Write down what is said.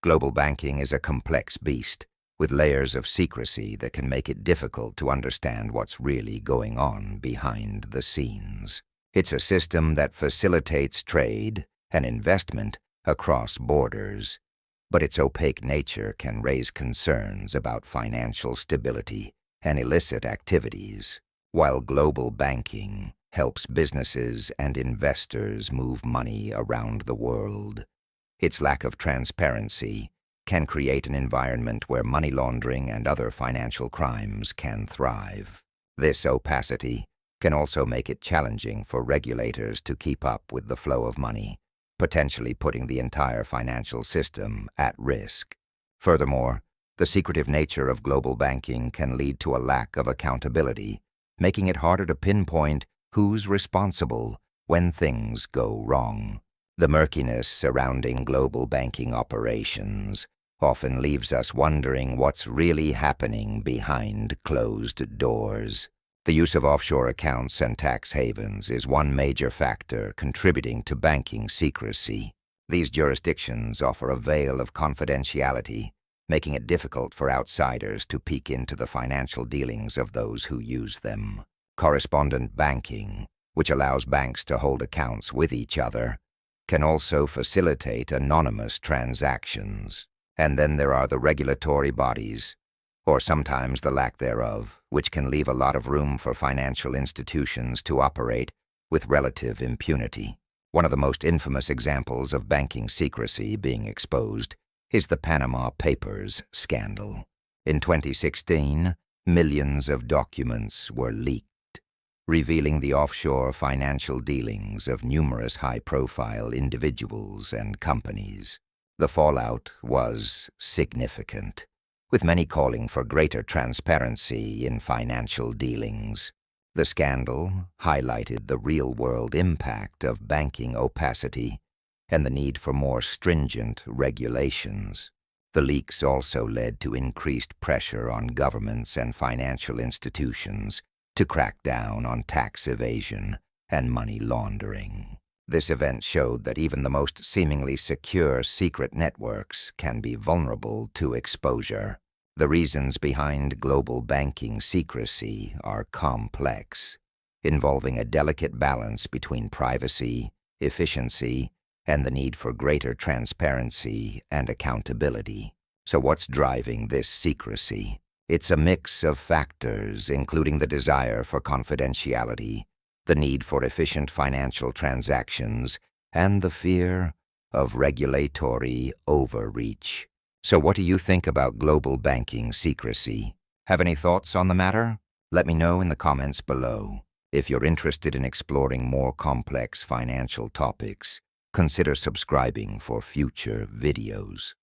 Global banking is a complex beast, with layers of secrecy that can make it difficult to understand what's really going on behind the scenes. It's a system that facilitates trade and investment across borders, but its opaque nature can raise concerns about financial stability and illicit activities. While global banking helps businesses and investors move money around the world, its lack of transparency can create an environment where money laundering and other financial crimes can thrive. This opacity can also make it challenging for regulators to keep up with the flow of money, potentially putting the entire financial system at risk. Furthermore, the secretive nature of global banking can lead to a lack of accountability, making it harder to pinpoint who's responsible when things go wrong. The murkiness surrounding global banking operations often leaves us wondering what's really happening behind closed doors. The use of offshore accounts and tax havens is one major factor contributing to banking secrecy. These jurisdictions offer a veil of confidentiality, making it difficult for outsiders to peek into the financial dealings of those who use them. Correspondent banking, which allows banks to hold accounts with each other, can also facilitate anonymous transactions. And then there are the regulatory bodies, or sometimes the lack thereof, which can leave a lot of room for financial institutions to operate with relative impunity. One of the most infamous examples of banking secrecy being exposed is the Panama Papers scandal. In 2016, millions of documents were leaked, revealing the offshore financial dealings of numerous high-profile individuals and companies. The fallout was significant, with many calling for greater transparency in financial dealings. The scandal highlighted the real-world impact of banking opacity and the need for more stringent regulations. The leaks also led to increased pressure on governments and financial institutions to crack down on tax evasion and money laundering. This event showed that even the most seemingly secure secret networks can be vulnerable to exposure. The reasons behind global banking secrecy are complex, involving a delicate balance between privacy, efficiency, and the need for greater transparency and accountability. So what's driving this secrecy? It's a mix of factors, including the desire for confidentiality, the need for efficient financial transactions, and the fear of regulatory overreach. So what do you think about global banking secrecy? Have any thoughts on the matter? Let me know in the comments below. If you're interested in exploring more complex financial topics, consider subscribing for future videos.